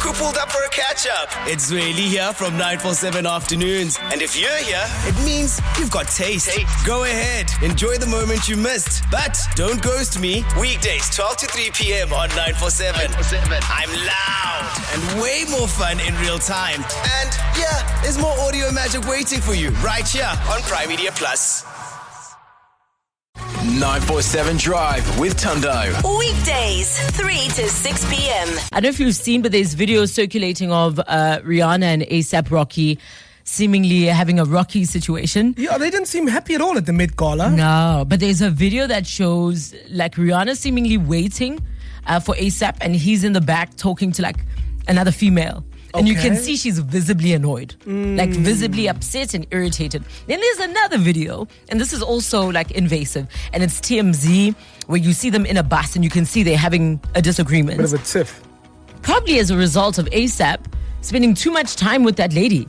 Look who pulled up for a catch-up. It's really here from 947 Afternoons. And if you're here, it means you've got taste. Go ahead, enjoy the moment you missed. But don't ghost me. Weekdays, 12 to 3 p.m. on 947. I'm loud and way more fun in real time. And yeah, there's more audio magic waiting for you right here on Prime Media Plus. 947 Drive with Thando. Weekdays, 3 to 6 p.m. I don't know if you've seen, but there's videos circulating of Rihanna and A$AP Rocky seemingly having a rocky situation. Yeah, they didn't seem happy at all at the Met Gala. No, but there's a video that shows like Rihanna seemingly waiting for A$AP, and he's in the back talking to like another female. And you can see she's visibly annoyed, like visibly upset and irritated. Then there's another video, and this is also like invasive, and it's TMZ, where you see them in a bus and you can see they're having a disagreement. Bit of a tiff. Probably as a result of A$AP spending too much time with that lady.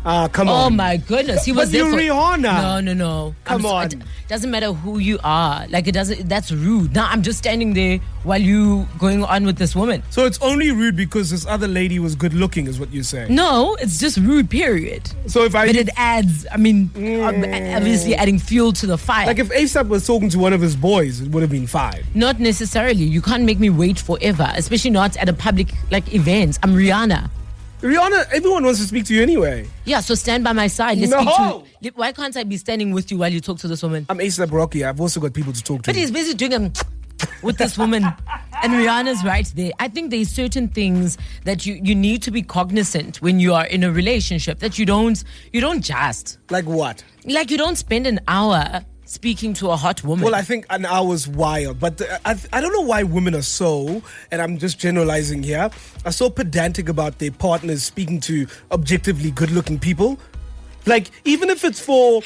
Come on. Oh my goodness, he was But there you're for Rihanna. No. Come on. It doesn't matter who you are. Like it doesn't. That's rude. Now I'm just standing there while you going on with this woman. So it's only rude because this other lady was good looking, is what you're saying? No, it's just rude. Period. So if But it adds. I mean, obviously adding fuel to the fire. like if A$AP was talking to one of his boys, it would have been fine. Not necessarily. You can't make me wait forever, especially not at a public like event. I'm Rihanna. Rihanna, everyone wants to speak to you anyway. Yeah, so stand by my side. Let's speak to. Why can't I be standing with you while you talk to this woman? I'm A$AP Rocky. I've also got people to talk to. But he's busy doing them with this woman, and Rihanna's right there. I think there's certain things that you need to be cognizant when you are in a relationship that you don't just Like what? like you don't spend an hour speaking to a hot woman. Well, I think an hour's wild, but I don't know why women are so, and I'm just generalizing here, are so pedantic about their partners speaking to objectively good-looking people. Like, even if it's for,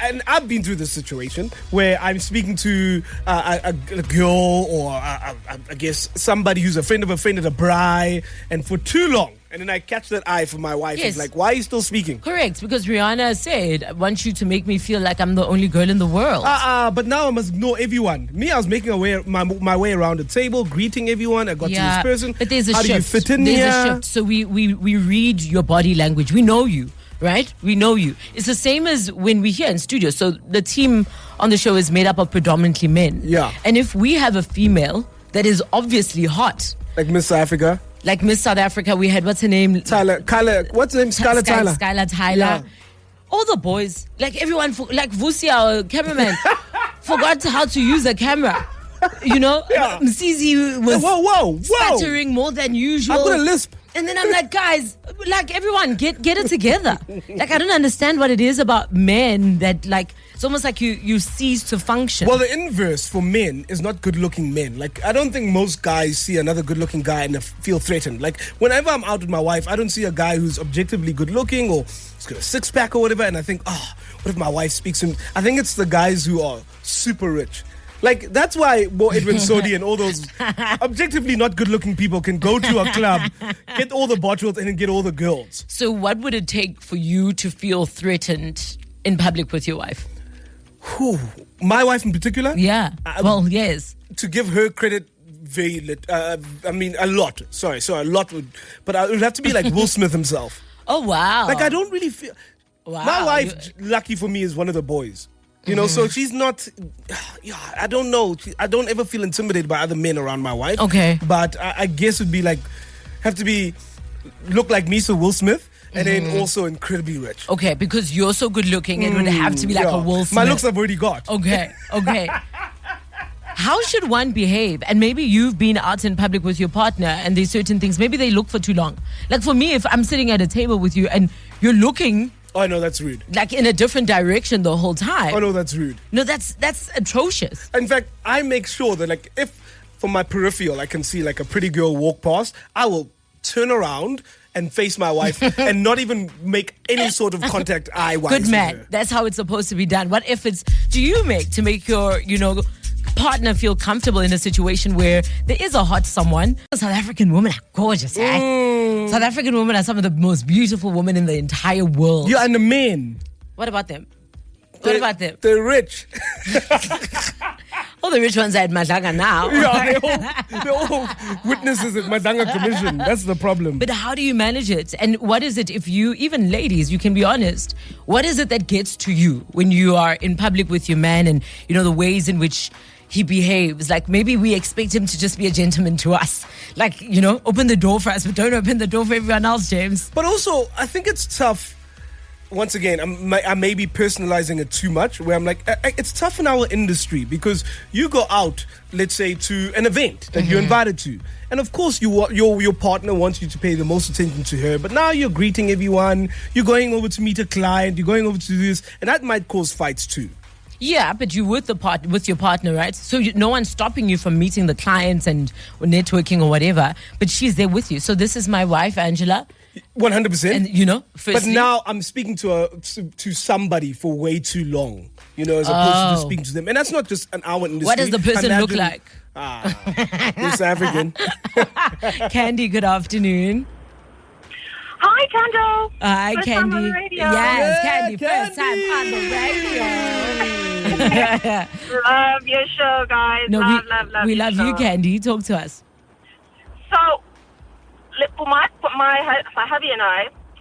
and I've been through this situation where I'm speaking to a girl or I guess somebody who's a friend of a friend at a braai, and for too long, and then I catch that eye from my wife. Yes. It's like, why are you still speaking? Correct, because Rihanna said, I want you to make me feel like I'm the only girl in the world. But now I must ignore everyone. Me, I was making my way around the table, greeting everyone. I got to this person. But there's a How shift. do you fit in there's here? a shift. So we read your body language. We know you, right? We know you. It's the same as when we're here in studio. So the team on the show is made up of predominantly men. Yeah. And if we have a female that is obviously hot, Like Miss Africa. like Miss South Africa, we had, what's her name? Kyla, what's her name? Skylar Tyler. Skylar Tyler. Yeah. All the boys, like everyone, like Vusi, our cameraman, forgot how to use a camera. You know, Yeah. Msizi was Whoa. stuttering more than usual. I've got a lisp. And then I'm like, guys, like everyone, get it together. Like I don't understand what it is about men that like it's almost like you cease to function. Well, the inverse for men is not good-looking men. Like, I don't think most guys see another good-looking guy and feel threatened. Like, whenever I'm out with my wife, I don't see a guy who's objectively good-looking or has got a six-pack or whatever, and I think, what if my wife speaks to him? I think it's the guys who are super rich. Like, that's why Bo Edwin Sodi and all those objectively not good-looking people can go to a club, get all the bottles, and then get all the girls. So what would it take for you to feel threatened in public with your wife? Whew. My wife in particular? Yeah. Well, yes. To give her credit, a lot. Sorry, a lot would, but it would have to be like Will Smith himself. Oh, wow. Like, I don't really feel. Wow. My wife, lucky for me, is one of the boys. You know, so she's not. Yeah, I don't know. I don't ever feel intimidated by other men around my wife. Okay. But I guess it'd be like, look like me, so Will Smith. And then also incredibly rich. Okay, because you're so good looking, it would have to be like a Will Smith. My looks I've already got. Okay. How should one behave? And maybe you've been out in public with your partner and there's certain things, maybe they look for too long. Like for me, if I'm sitting at a table with you and you're looking... Oh, no, that's rude. Like in a different direction the whole time. Oh, no, that's rude. No, that's atrocious. In fact, I make sure that like if from my peripheral I can see like a pretty girl walk past, I will turn around and face my wife and not even make any sort of contact eye-wise. Good man. That's how it's supposed to be done. What efforts do you make to make your, partner feel comfortable in a situation where there is a hot someone? South African women are gorgeous, eh? South African women are some of the most beautiful women in the entire world. Yeah, and the men. What about them? What about them? They're rich. All the rich ones are at Madanga now. Yeah, they're all witnesses at Madanga Commission. That's the problem. But how do you manage it? And what is it if you, even ladies, you can be honest, what is it that gets to you when you are in public with your man and, you know, the ways in which he behaves? Like maybe we expect him to just be a gentleman to us. Like, you know, open the door for us, but don't open the door for everyone else, James. But also, I think it's tough. Once again, I may be personalizing it too much, where I'm like, it's tough in our industry because you go out, let's say, to an event that you're invited to. And of course, your partner wants you to pay the most attention to her. But now you're greeting everyone. You're going over to meet a client. You're going over to do this. And that might cause fights too. Yeah, but you're with your partner, right? So no one's stopping you from meeting the clients and or networking or whatever. But she's there with you. So this is my wife, Angela. 100%. And, you know, firstly, but now I'm speaking to somebody for way too long, you know, as opposed to just speaking to them. And that's not just an hour industry. What does the person look like? This African. Candy, good afternoon. Hi, Thando. Hi, First Candy. time on the radio. Yes, Yeah, Candy, first time on the radio. Love your show, guys. No, love we your love show. you, Candy. Talk to us. So, for my hubby and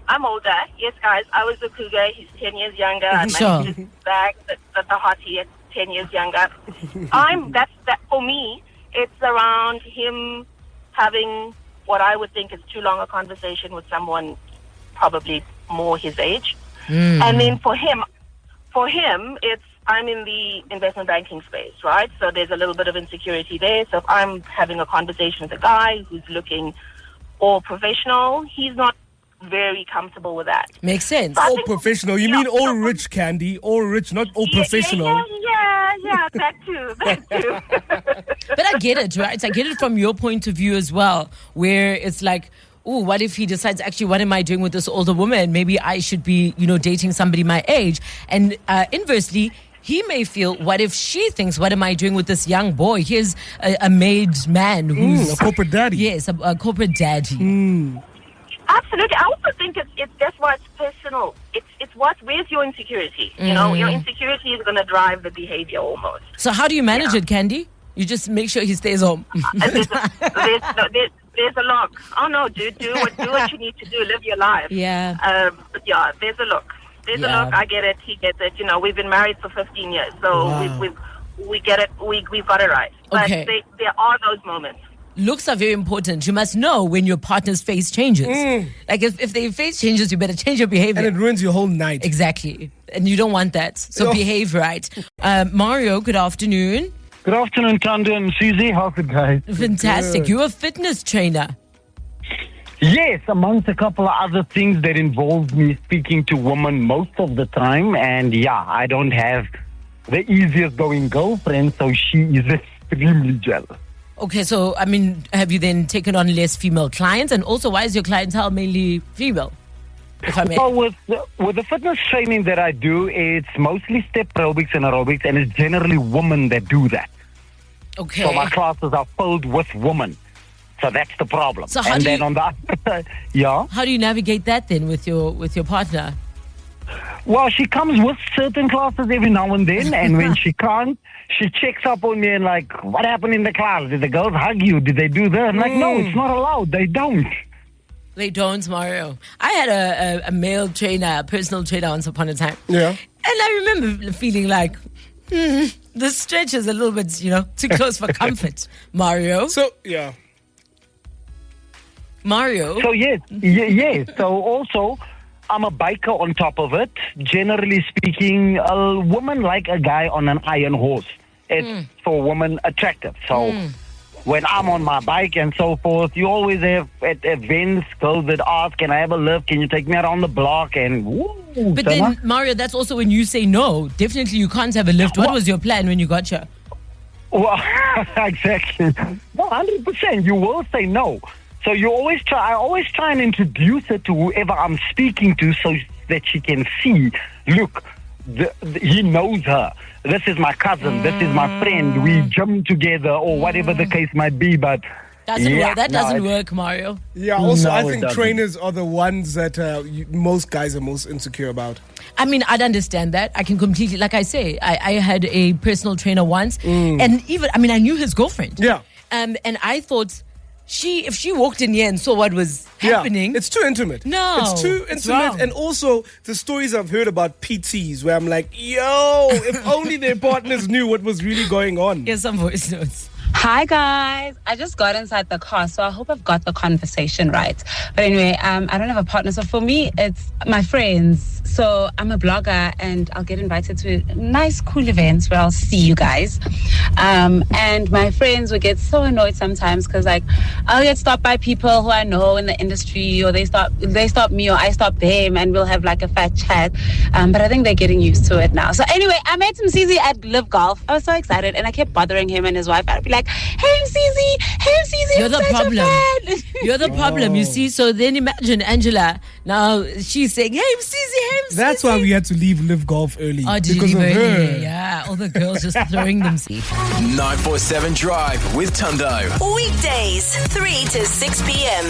I'm older. Yes, guys, I was a cougar. He's 10 years younger. I Sure. managed his bag, the hottie at 10 years younger. That for me, it's around him having what I would think is too long a conversation with someone probably more his age. And then for him, it's I'm in the investment banking space, right? So there's a little bit of insecurity there. So if I'm having a conversation with a guy who's looking all professional, he's not very comfortable with that. Makes sense. All professional. You mean all rich, Candy? All rich, not all professional. Yeah, that too. But I get it, right? I get it from your point of view as well, where it's like, oh, what if he decides, actually, what am I doing with this older woman? Maybe I should be, you know, dating somebody my age. And inversely, he may feel, what if she thinks, what am I doing with this young boy? Here's a made man who's... a corporate daddy. Yes, a corporate daddy. Absolutely. I also think that's why it's personal. It's where's your insecurity? You know, your insecurity is going to drive the behavior almost. So how do you manage it, Candy? You just make sure he stays home. There's a look. Oh no, dude, do what you need to do. Live your life. Yeah. But yeah, there's a look. There's a look. I get it. He gets it. You know, we've been married for 15 years, so we get it. We've got it right. But Okay. there are those moments. Looks are very important. You must know when your partner's face changes. Like if their face changes, you better change your behavior. And it ruins your whole night. Exactly. And you don't want that. So No. behave right. Mario, good afternoon. Good afternoon, Thando and Susie. How's it, guys? Fantastic. Good. You're a fitness trainer. Yes, amongst a couple of other things that involve me speaking to women most of the time. And yeah, I don't have the easiest going girlfriend, so she is extremely jealous. Okay, so, I mean, have you then taken on less female clients? And also, why is your clientele mainly female? If I may. Well, with the fitness training that I do, it's mostly step aerobics and aerobics, and it's generally women that do that. Okay. So my classes are filled with women. So that's the problem. So how and do then you- on the other side, yeah. How do you navigate that then with your partner? Well, she comes with certain classes every now and then, and when she can't, she checks up on me and like, what happened in the class? Did the girls hug you? Did they do that? I'm like, no, it's not allowed. They don't. They don't, Mario. I had a male trainer, a personal trainer once upon a time. Yeah. And I remember feeling like, the stretch is a little bit, you know, too close for comfort, Mario. So, yeah. Mario. So yes, yes. So also, I'm a biker on top of it. Generally speaking, a woman like a guy on an iron horse. It's for women attractive. So when I'm on my bike and so forth, you always have at events girls that ask, can I have a lift? Can you take me around the block? And woo, But then, Mario, that's also when you say no. Definitely you can't have a lift. What was your plan when you got here? Well, exactly. 100%. You will say no. So you always try. I always try and introduce her to whoever I'm speaking to, so that she can see. Look, he knows her. This is my cousin. This is my friend. We gym together, or whatever the case might be. But That doesn't no, work, Mario. Yeah, also, No, I it think doesn't. trainers are the ones that most guys are most insecure about. I mean, I'd understand that. I can completely, like I say, I had a personal trainer once, and even, I mean, I knew his girlfriend. Yeah. And I thought if she walked in here and saw what was happening, Yeah, it's too intimate. No, it's too it's intimate. wrong. And also the stories I've heard about PTs where I'm like, yo, if only their partners knew what was really going on. here's some voice notes. Hi guys, I just got inside the car, so I hope I've got the conversation right. But anyway, I don't have a partner, so for me, it's my friends. So I'm a blogger, and I'll get invited to nice, cool events where I'll see you guys. And my friends would get so annoyed sometimes because, like, I'll get stopped by people who I know in the industry, or they stop me, or I stop them, and we'll have like a fat chat. But I think they're getting used to it now. So anyway, I met some CZ at Live Golf. I was so excited, and I kept bothering him and his wife. I'd be like, hey CZ, You're I'm the such a problem. fan." You're the problem, you see. So then imagine Angela. Now she's saying, hey, Cece, hey, Cece. That's why we had to leave Live Golf early. Oh, did you because leave of early? her. Yeah, all the girls just throwing them. 947 Drive with Thando. Weekdays, 3 to 6 p.m.